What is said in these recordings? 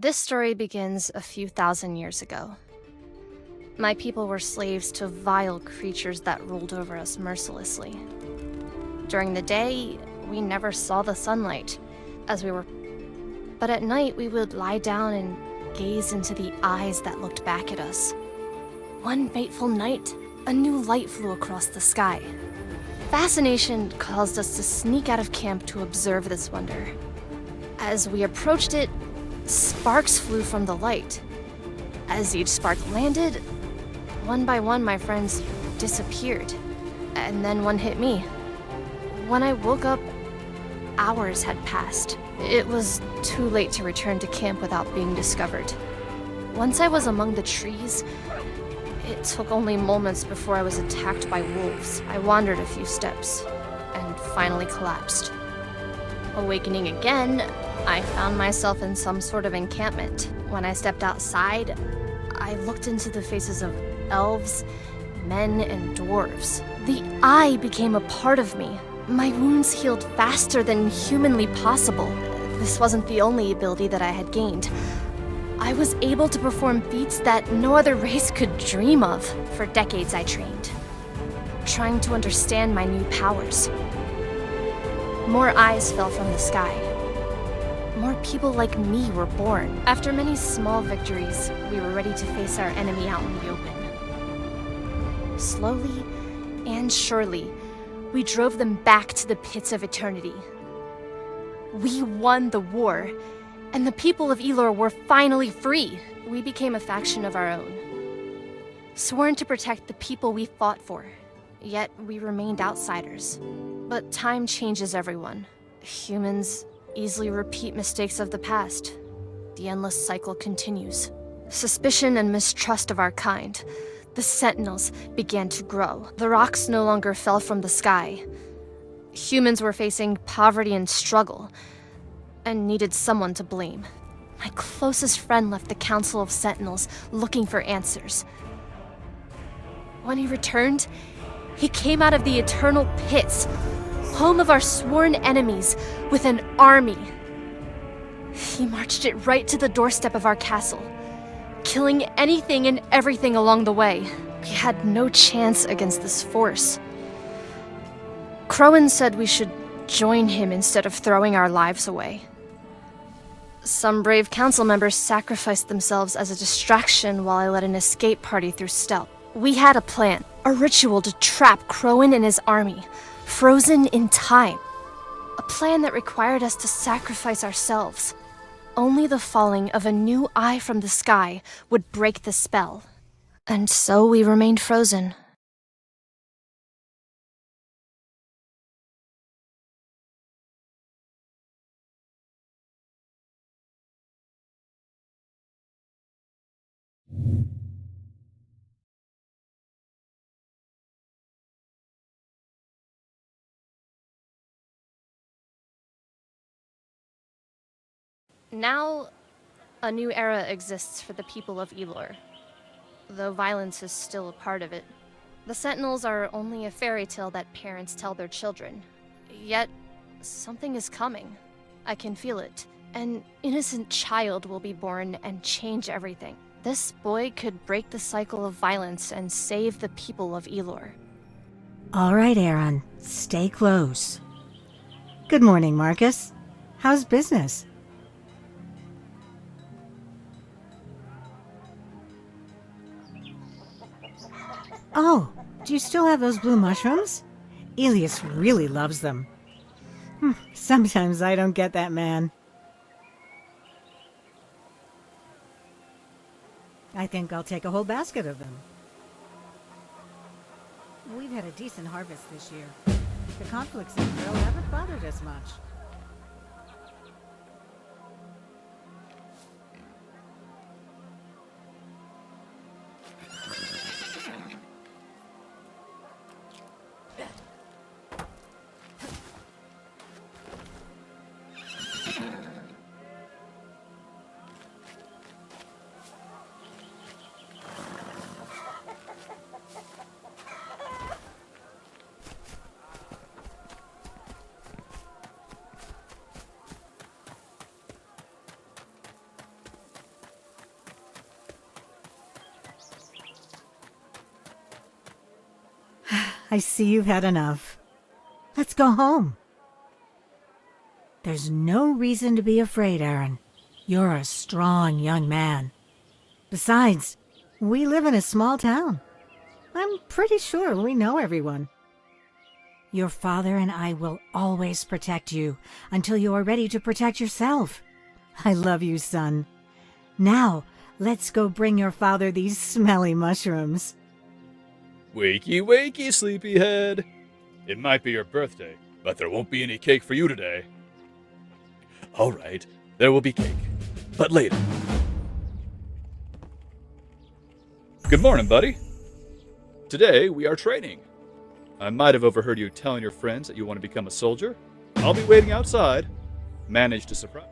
This story begins a few thousand years ago. My people were slaves to vile creatures that ruled over us mercilessly. During the day, we never saw the sunlight, but at night we would lie down and gaze into the eyes that looked back at us. One fateful night, a new light flew across the sky. Fascination caused us to sneak out of camp to observe this wonder. As we approached it, sparks flew from the light. As each spark landed, one by one my friends disappeared, and then one hit me. When I woke up, hours had passed. It was too late to return to camp without being discovered. Once I was among the trees, it took only moments before I was attacked by wolves. I wandered a few steps and finally collapsed. Awakening again, I found myself in some sort of encampment. When I stepped outside, I looked into the faces of elves, men, and dwarves. The eye became a part of me. My wounds healed faster than humanly possible. This wasn't the only ability that I had gained. I was able to perform feats that no other race could dream of. For decades I trained, trying to understand my new powers. More eyes fell from the sky. More people like me were born. After many small victories, we were ready to face our enemy out in the open. Slowly and surely, we drove them back to the pits of eternity. We won the war, and the people of Elor were finally free. We became a faction of our own, sworn to protect the people we fought for. Yet we remained outsiders. But time changes everyone. Humans easily repeat mistakes of the past. The endless cycle continues. Suspicion and mistrust of our kind. The sentinels began to grow. The rocks no longer fell from the sky. Humans were facing poverty and struggle, and needed someone to blame. My closest friend left the Council of Sentinels looking for answers. When he returned, he came out of the eternal pits, home of our sworn enemies, with an army. He marched it right to the doorstep of our castle, killing anything and everything along the way. We had no chance against this force. Crowan said we should join him instead of throwing our lives away. Some brave council members sacrificed themselves as a distraction while I led an escape party through stealth. We had a plan, a ritual to trap Crowan and his army, frozen in time. A plan that required us to sacrifice ourselves. Only the falling of a new eye from the sky would break the spell. And so we remained frozen. Now, a new era exists for the people of Elor, though violence is still a part of it. The Sentinels are only a fairy tale that parents tell their children. Yet, something is coming. I can feel it. An innocent child will be born and change everything. This boy could break the cycle of violence and save the people of Elor. All right, Aaron. Stay close. Good morning, Marcus. How's business? Oh, do you still have those blue mushrooms? Elias really loves them. Sometimes I don't get that man. I think I'll take a whole basket of them. We've had a decent harvest this year. The conflicts in Pearl haven't bothered us much. I see you've had enough. Let's go home. There's no reason to be afraid, Aaron. You're a strong young man. Besides, we live in a small town. I'm pretty sure we know everyone. Your father and I will always protect you until you are ready to protect yourself. I love you, son. Now, let's go bring your father these smelly mushrooms. Wakey, wakey, sleepyhead. It might be your birthday, but there won't be any cake for you today. All right, there will be cake, but later. Good morning, buddy. Today, we are training. I might have overheard you telling your friends that you want to become a soldier. I'll be waiting outside. Manage to surprise.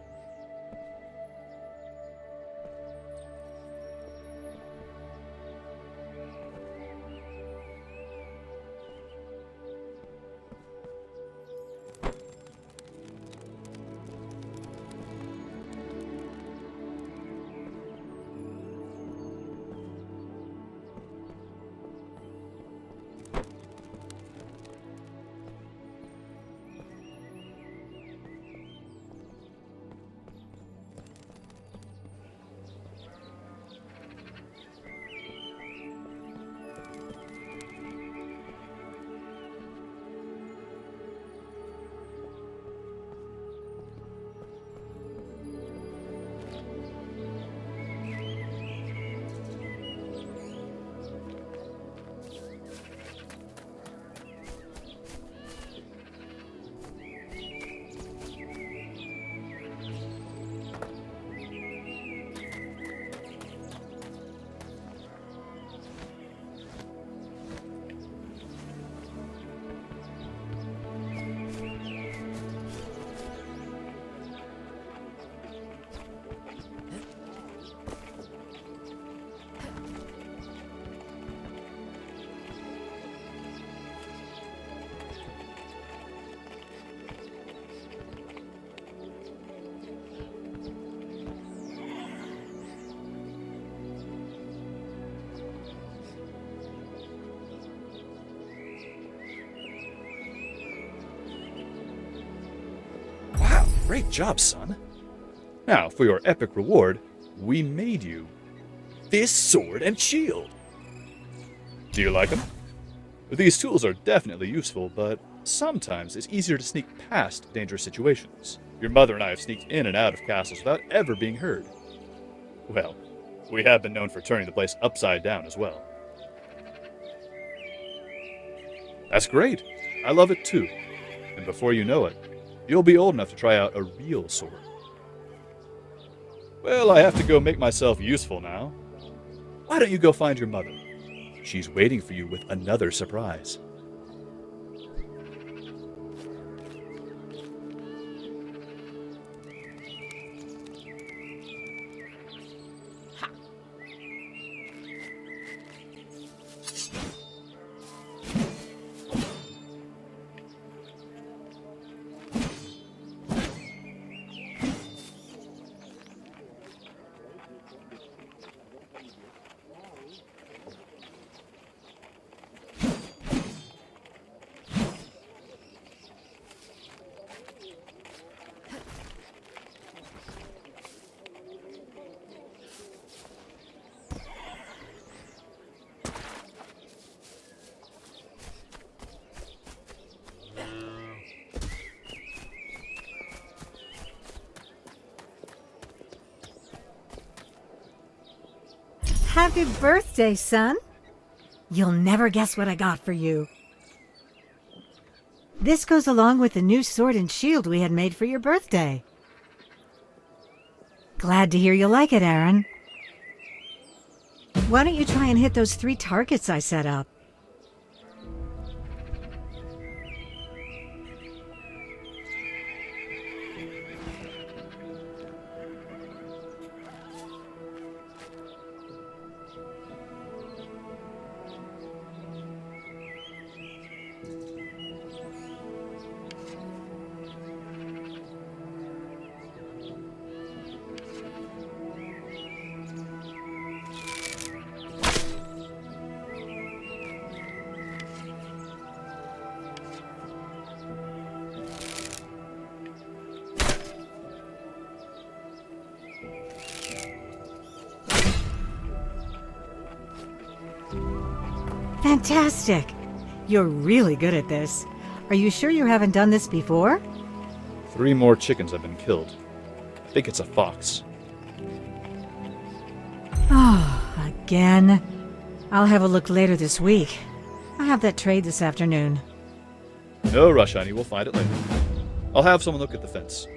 Wow, great job, son. Now, for your epic reward, we made you this sword and shield. Do you like them? These tools are definitely useful, but sometimes it's easier to sneak past dangerous situations. Your mother and I have sneaked in and out of castles without ever being heard. Well, we have been known for turning the place upside down as well. That's great. I love it too. And before you know it, you'll be old enough to try out a real sword. Well, I have to go make myself useful now. Why don't you go find your mother? She's waiting for you with another surprise. Happy birthday, son. You'll never guess what I got for you. This goes along with the new sword and shield we had made for your birthday. Glad to hear you like it, Aaron. Why don't you try and hit those 3 targets I set up? Fantastic! You're really good at this. Are you sure you haven't done this before? 3 more chickens have been killed. I think it's a fox. Oh, again? I'll have a look later this week. I have that trade this afternoon. No rush, honey. We'll find it later. I'll have someone look at the fence.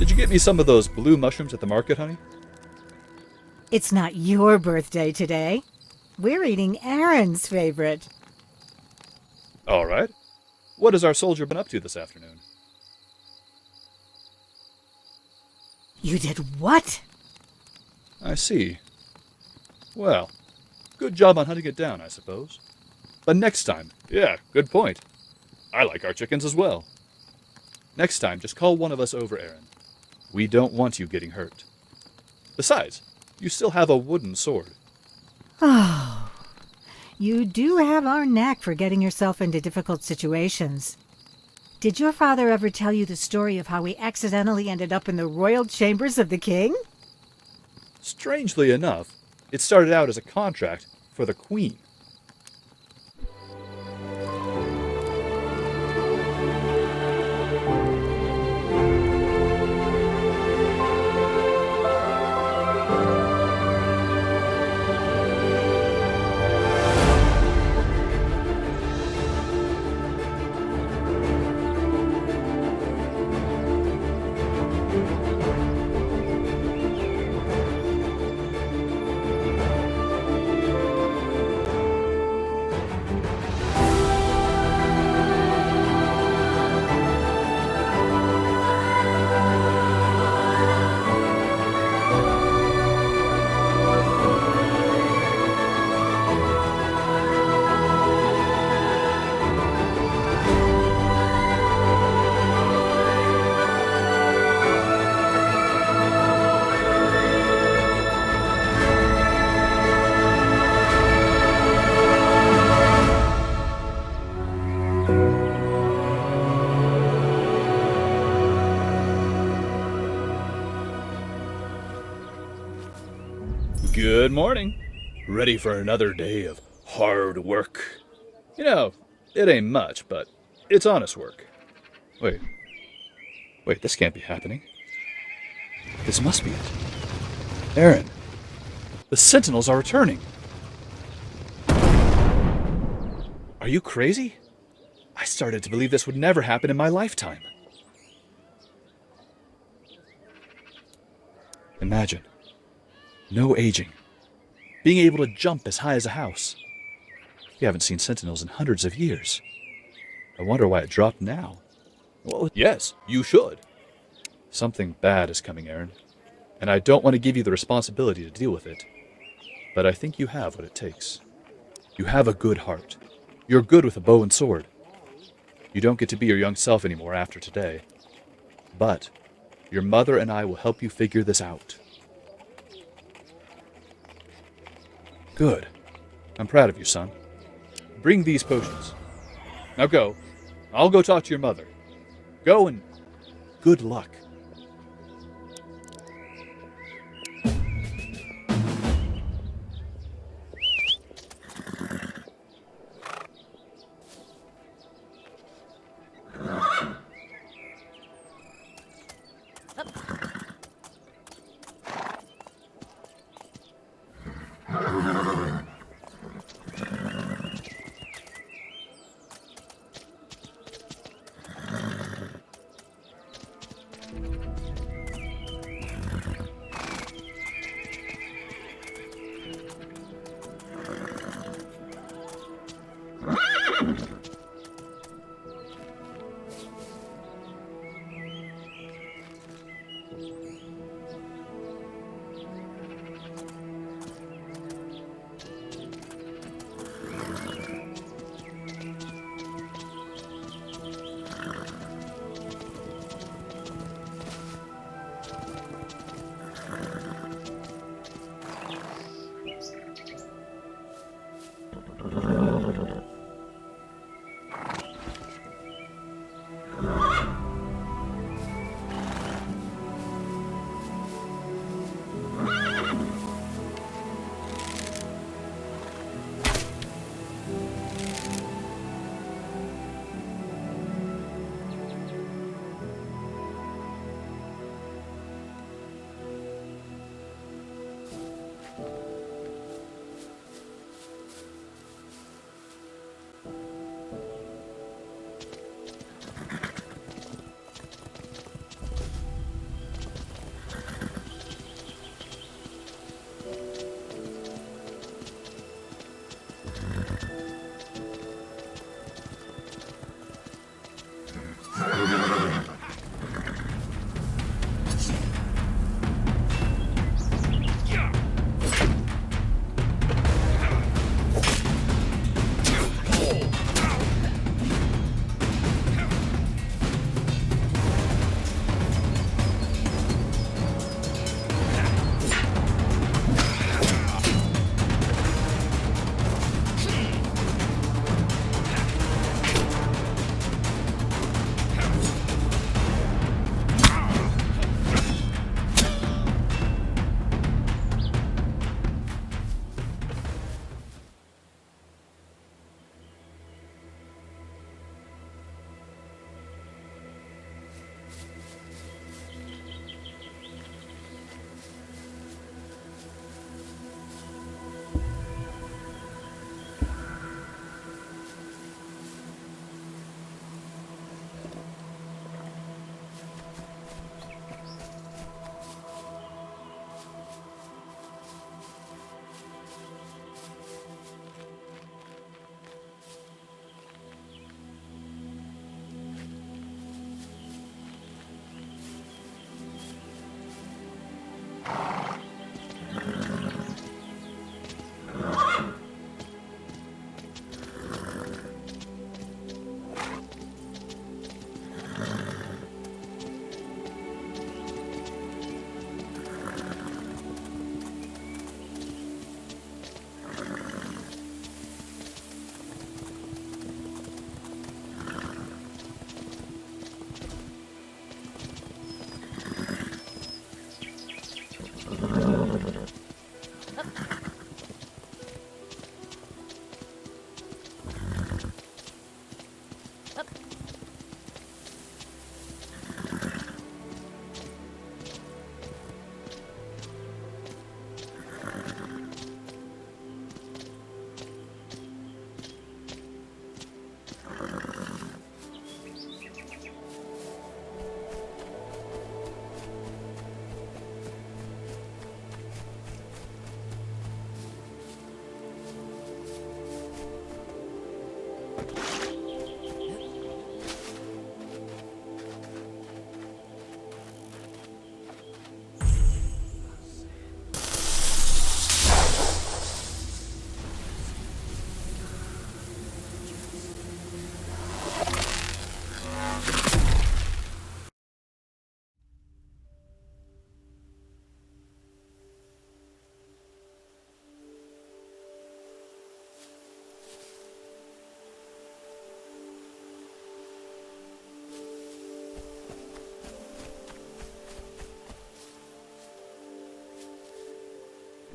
Did you get me some of those blue mushrooms at the market, honey? It's not your birthday today. We're eating Aaron's favorite. All right. What has our soldier been up to this afternoon? You did what? I see. Well, good job on hunting it down, I suppose. But next time, yeah, good point. I like our chickens as well. Next time, just call one of us over, Aaron. We don't want you getting hurt. Besides, you still have a wooden sword. Oh, you do have our knack for getting yourself into difficult situations. Did your father ever tell you the story of how we accidentally ended up in the royal chambers of the king? Strangely enough, it started out as a contract for the Queen. Good morning. Ready for another day of hard work? You know, it ain't much, but it's honest work. Wait, this can't be happening. This must be it. Aaron, the Sentinels are returning. Are you crazy? I started to believe this would never happen in my lifetime. Imagine. No aging. Being able to jump as high as a house. We haven't seen Sentinels in hundreds of years. I wonder why it dropped now. Well, yes, you should. Something bad is coming, Aaron. And I don't want to give you the responsibility to deal with it. But I think you have what it takes. You have a good heart. You're good with a bow and sword. You don't get to be your young self anymore after today. But your mother and I will help you figure this out. Good. I'm proud of you, son. Bring these potions. Now go. I'll go talk to your mother. Go and good luck.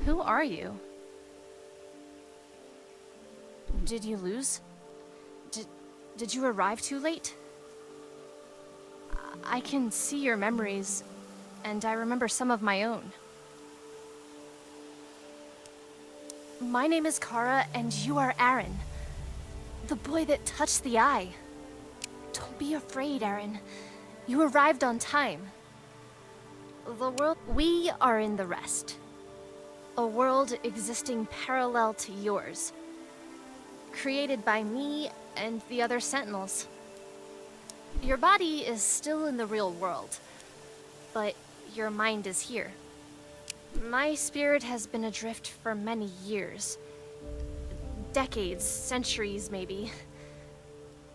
Who are you? Did you lose? Did you arrive too late? I can see your memories, and I remember some of my own. My name is Kara, and you are Aaron. The boy that touched the eye. Don't be afraid, Aaron. You arrived on time. We are in the rest. A world existing parallel to yours. Created by me and the other Sentinels. Your body is still in the real world, but your mind is here. My spirit has been adrift for many years. Decades, centuries maybe.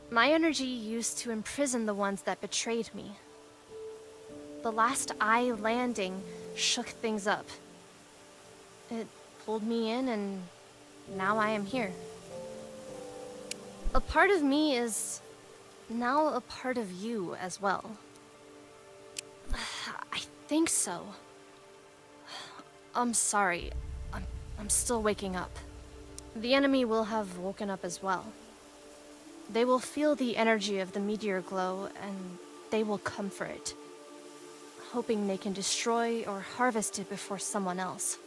My energy used to imprison the ones that betrayed me. The last eye landing shook things up. It pulled me in, and now I am here. A part of me is now a part of you as well. I think so. I'm sorry. I'm still waking up. The enemy will have woken up as well. They will feel the energy of the meteor glow, and they will come for it, hoping they can destroy or harvest it before someone else.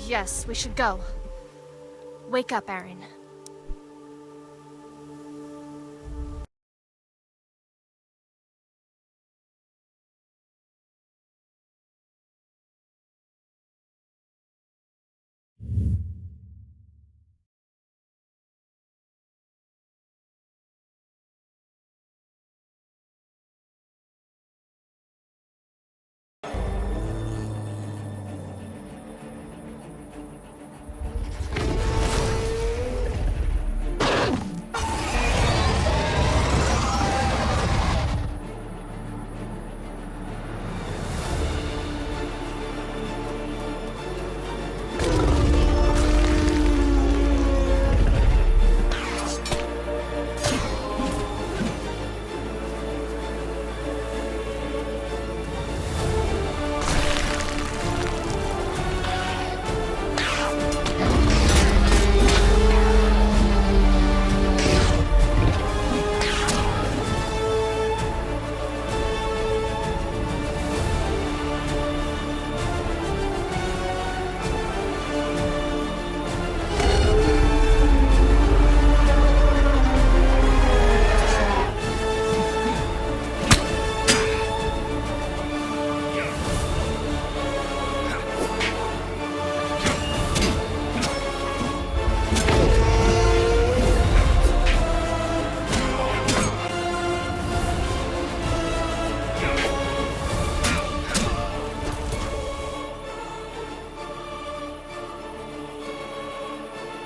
Yes, we should go. Wake up, Aaron.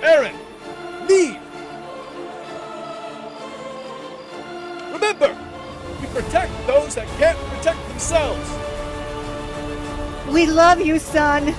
Aaron! Leave! Remember, we protect those that can't protect themselves! We love you, son.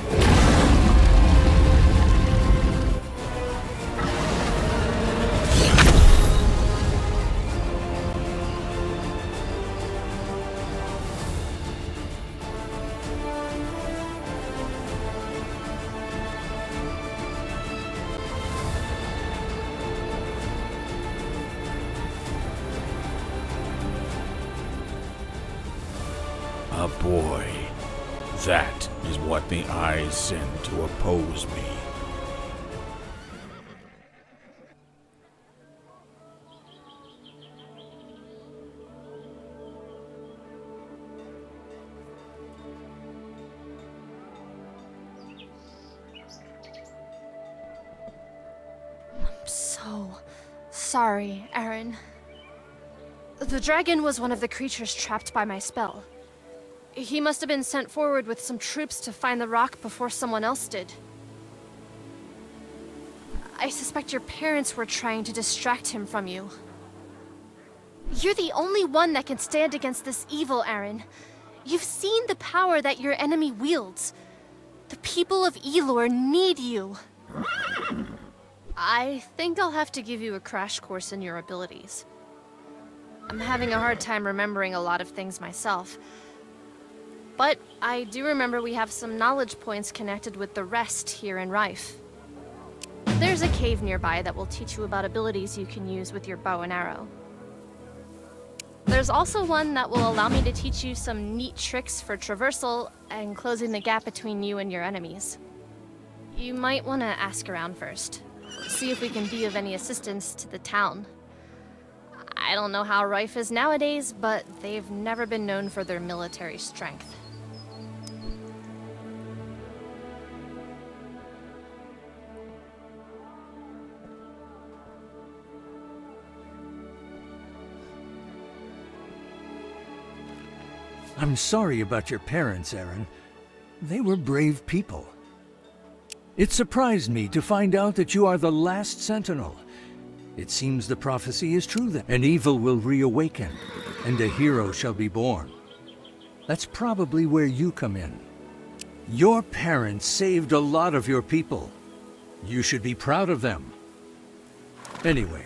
A boy. That is what the eyes send to oppose me. So sorry, Aaron. The dragon was one of the creatures trapped by my spell. He must have been sent forward with some troops to find the rock before someone else did. I suspect your parents were trying to distract him from you. You're the only one that can stand against this evil, Aaron. You've seen the power that your enemy wields. The people of Elor need you. I think I'll have to give you a crash course in your abilities. I'm having a hard time remembering a lot of things myself. But I do remember we have some knowledge points connected with the rest here in Rife. There's a cave nearby that will teach you about abilities you can use with your bow and arrow. There's also one that will allow me to teach you some neat tricks for traversal and closing the gap between you and your enemies. You might want to ask around first. See if we can be of any assistance to the town. I don't know how Rife is nowadays, but they've never been known for their military strength. I'm sorry about your parents, Aaron. They were brave people. It surprised me to find out that you are the last sentinel. It seems the prophecy is true then, and evil will reawaken, and a hero shall be born. That's probably where you come in. Your parents saved a lot of your people. You should be proud of them. Anyway,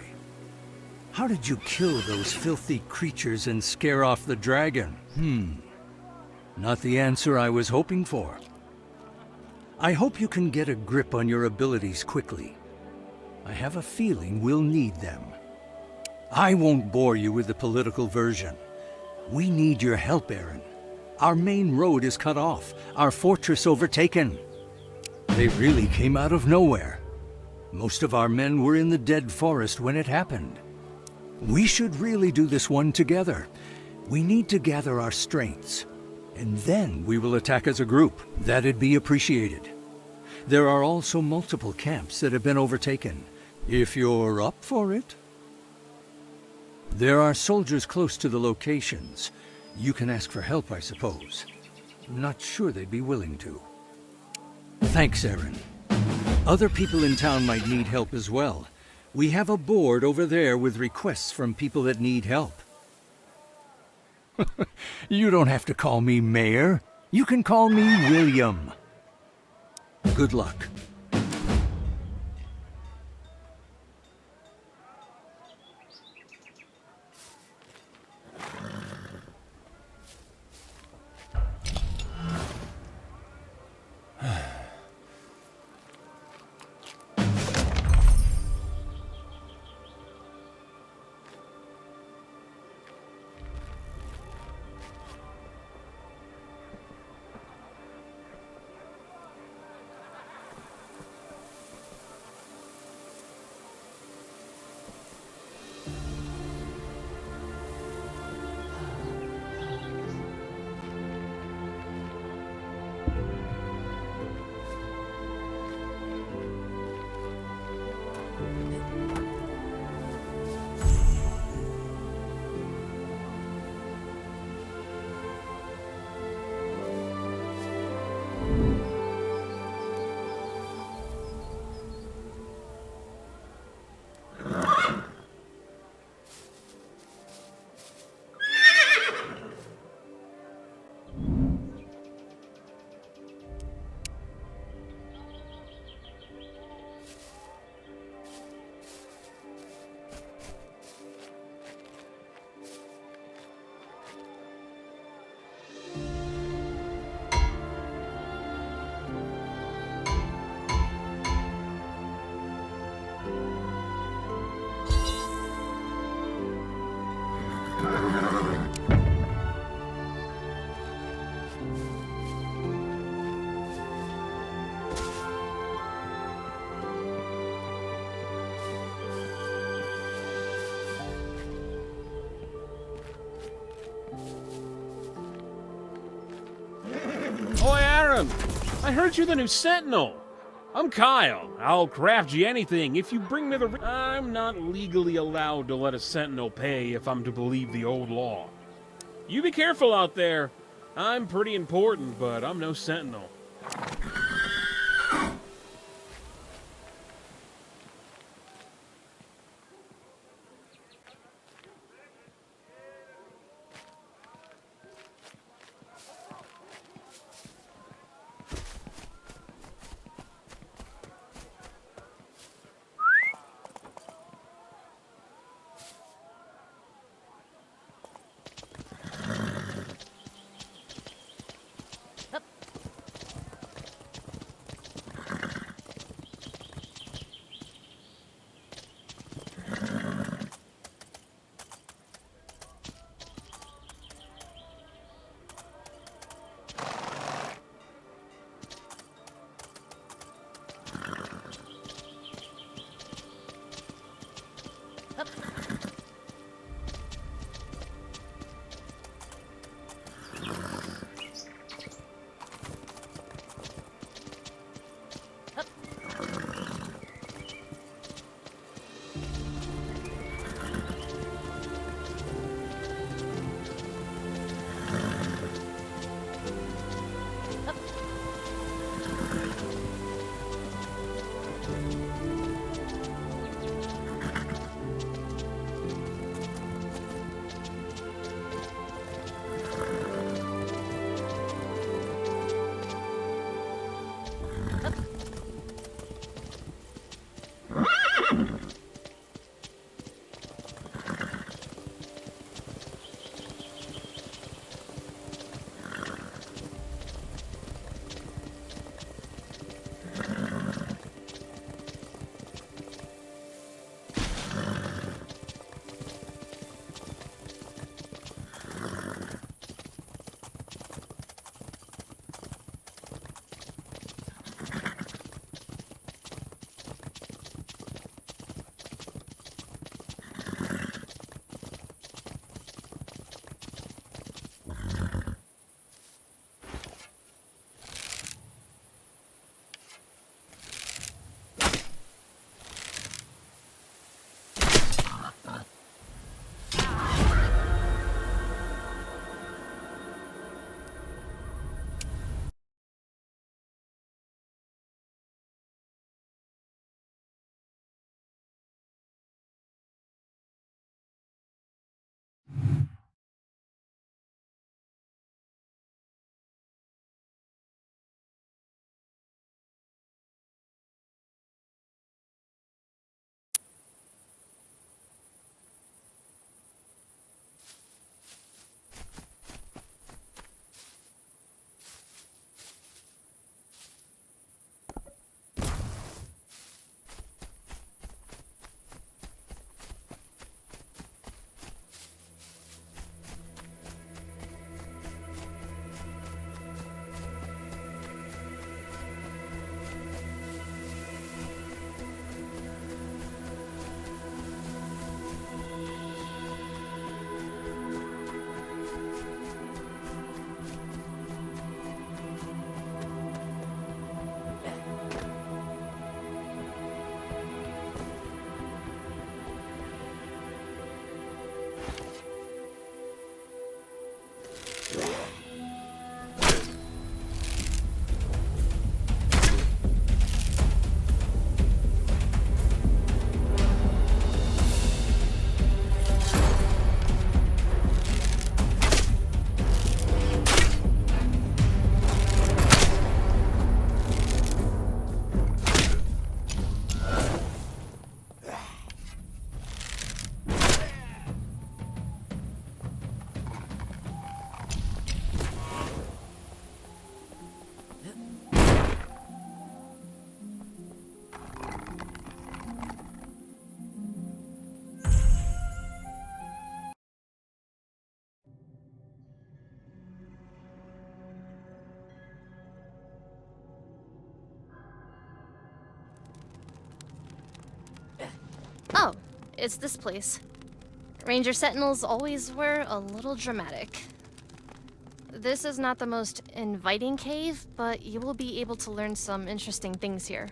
how did you kill those filthy creatures and scare off the dragon? Not the answer I was hoping for. I hope you can get a grip on your abilities quickly. I have a feeling we'll need them. I won't bore you with the political version. We need your help, Aaron. Our main road is cut off, our fortress overtaken. They really came out of nowhere. Most of our men were in the dead forest when it happened. We should really do this one together. We need to gather our strengths, and then we will attack as a group. That'd be appreciated. There are also multiple camps that have been overtaken, if you're up for it. There are soldiers close to the locations. You can ask for help, I suppose. Not sure they'd be willing to. Thanks, Aaron. Other people in town might need help as well. We have a board over there with requests from people that need help. You don't have to call me Mayor. You can call me William. Good luck. Oi, Aaron! I heard you're the new Sentinel. I'm Kyle. I'll craft you anything if you bring me the... I'm not legally allowed to let a Sentinel pay if I'm to believe the old law. You be careful out there. I'm pretty important, but I'm no Sentinel. it's this place. Ranger Sentinels always were a little dramatic. This is not the most inviting cave, but you will be able to learn some interesting things here.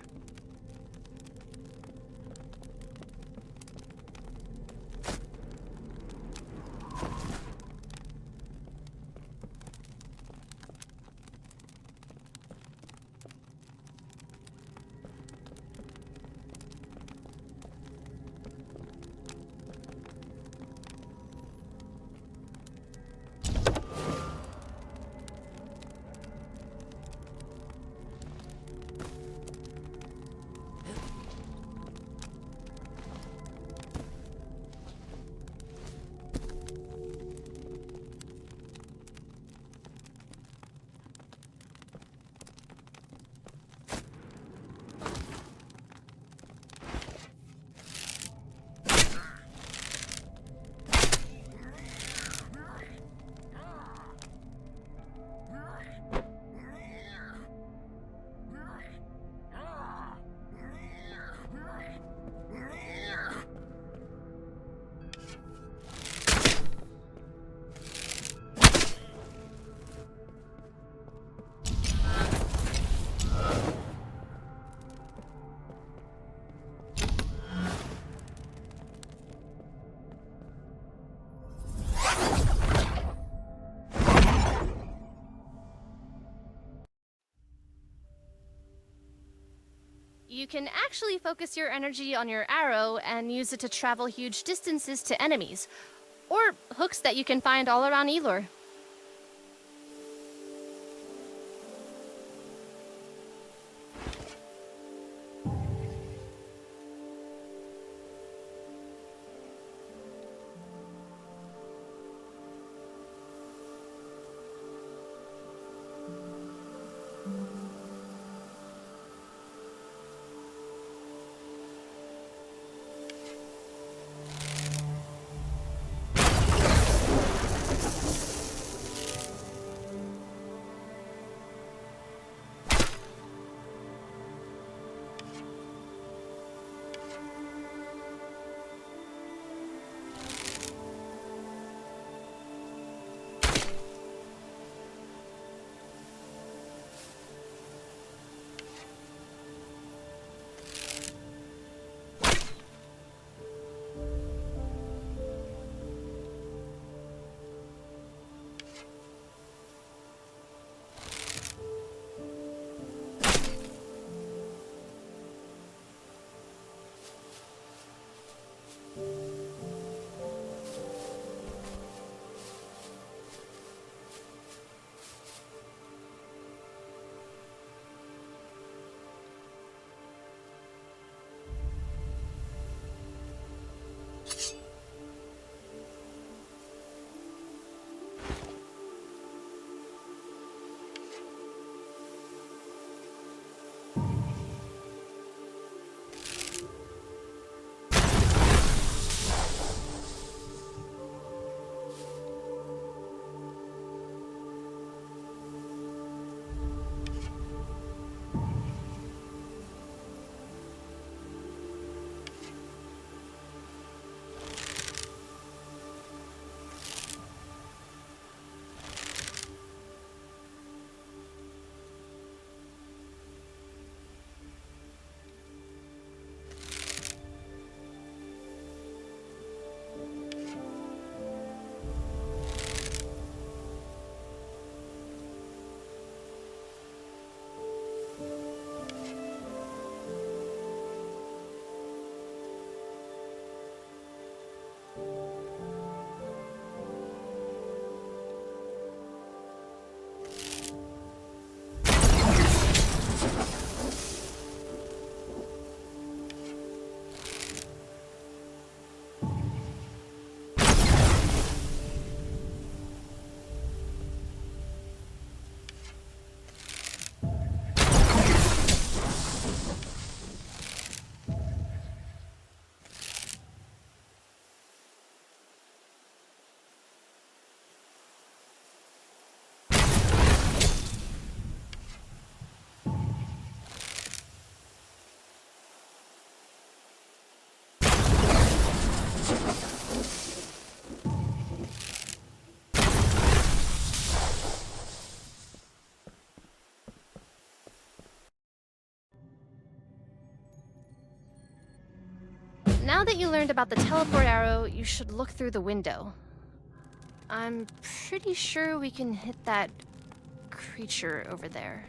You can actually focus your energy on your arrow and use it to travel huge distances to enemies, or hooks that you can find all around Elor. Now that you learned about the teleport arrow, you should look through the window. I'm pretty sure we can hit that creature over there.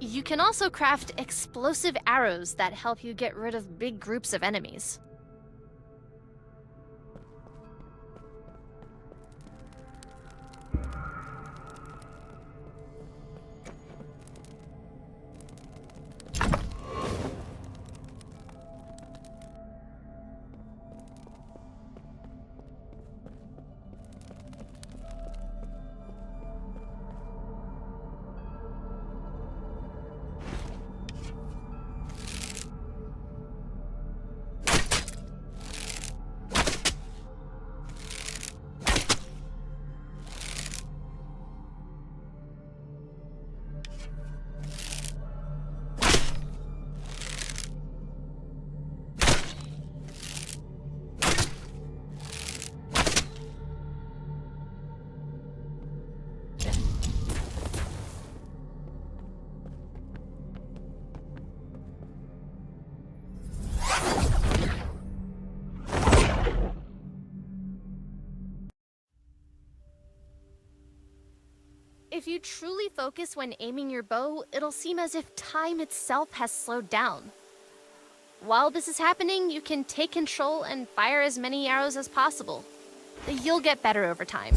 You can also craft explosive arrows that help you get rid of big groups of enemies. If you truly focus when aiming your bow, it'll seem as if time itself has slowed down. While this is happening, you can take control and fire as many arrows as possible. You'll get better over time.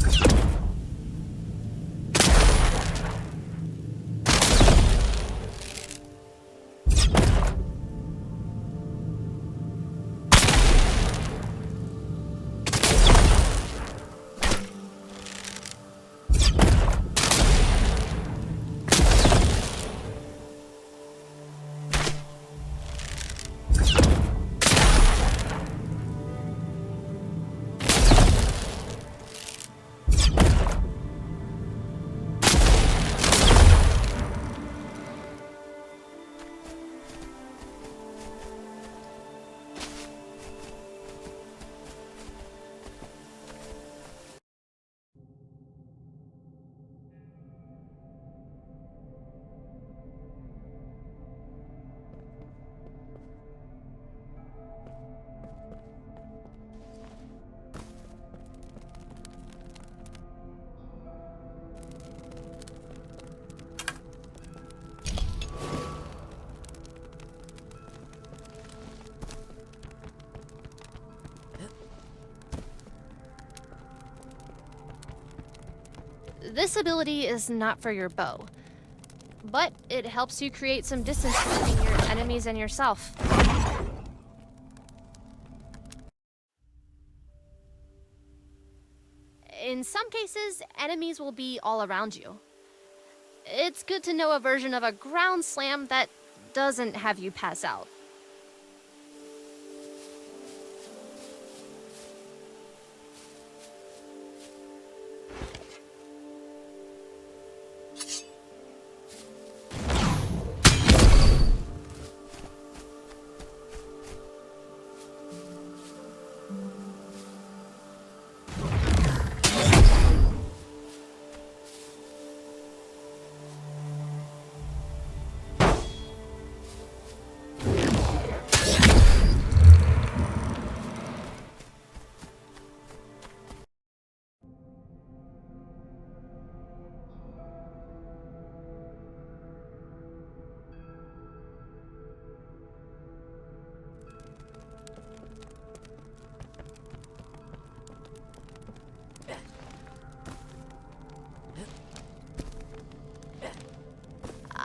This ability is not for your bow, but it helps you create some distance between your enemies and yourself. In some cases, enemies will be all around you. It's good to know a version of a ground slam that doesn't have you pass out.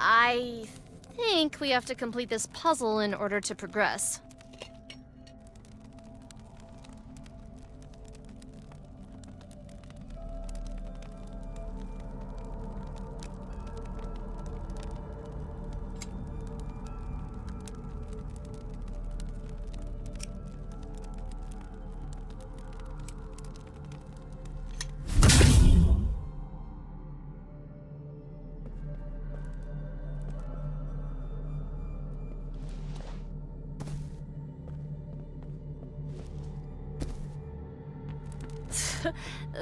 I think we have to complete this puzzle in order to progress.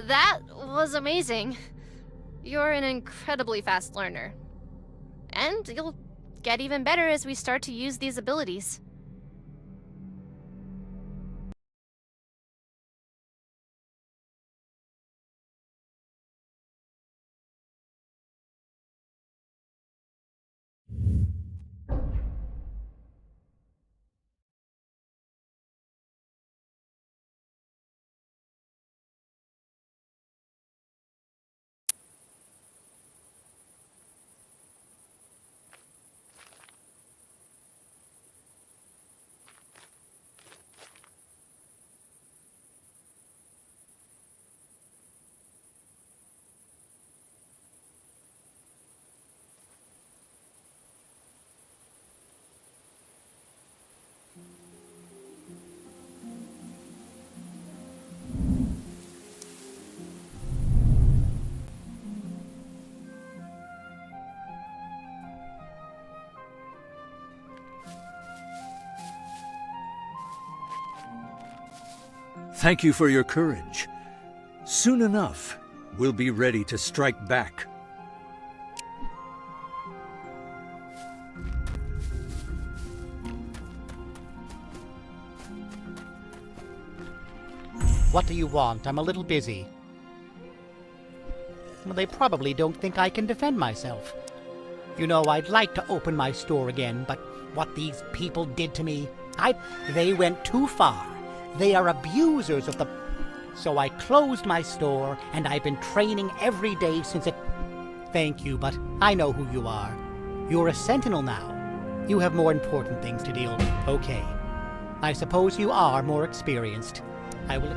That was amazing. You're an incredibly fast learner. And you'll get even better as we start to use these abilities. Thank you for your courage. Soon enough, we'll be ready to strike back. What do you want? I'm a little busy. Well, they probably don't think I can defend myself. You know, I'd like to open my store again, but what these people did to me, they went too far. They are abusers of the... So I closed my store, and I've been training every day since it... Thank you, but I know who you are. You're a sentinel now. You have more important things to deal with. Okay. I suppose you are more experienced. I will...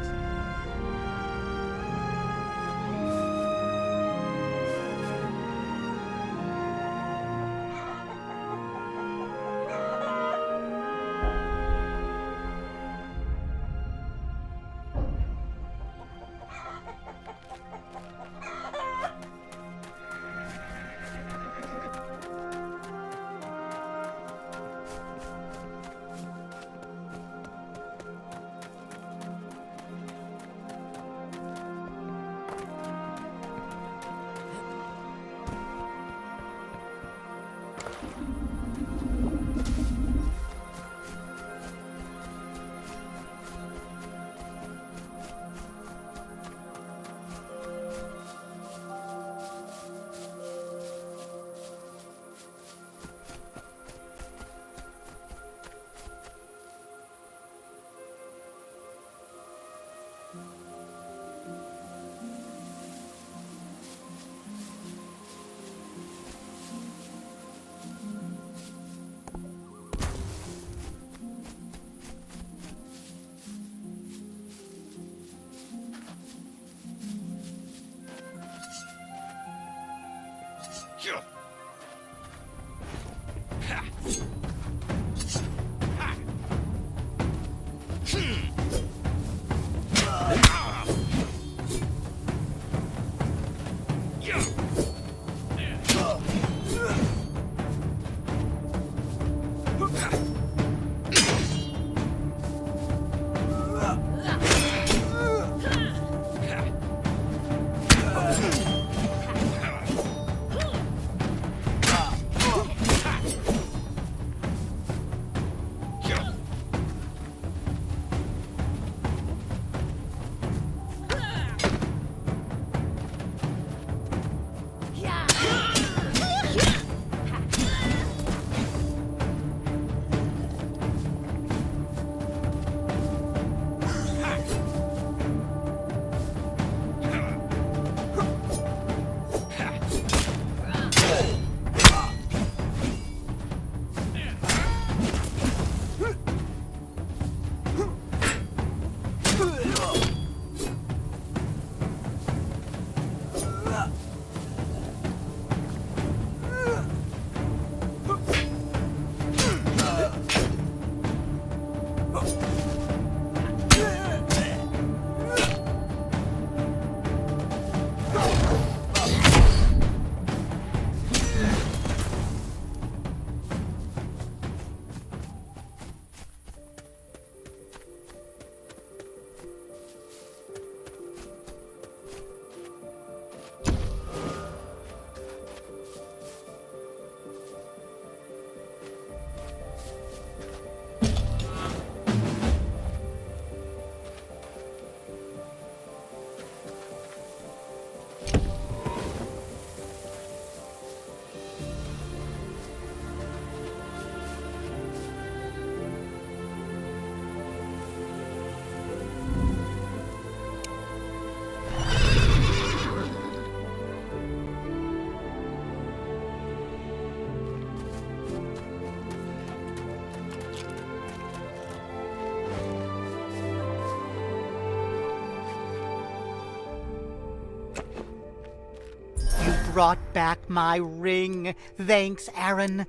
brought back my ring. Thanks, Aaron.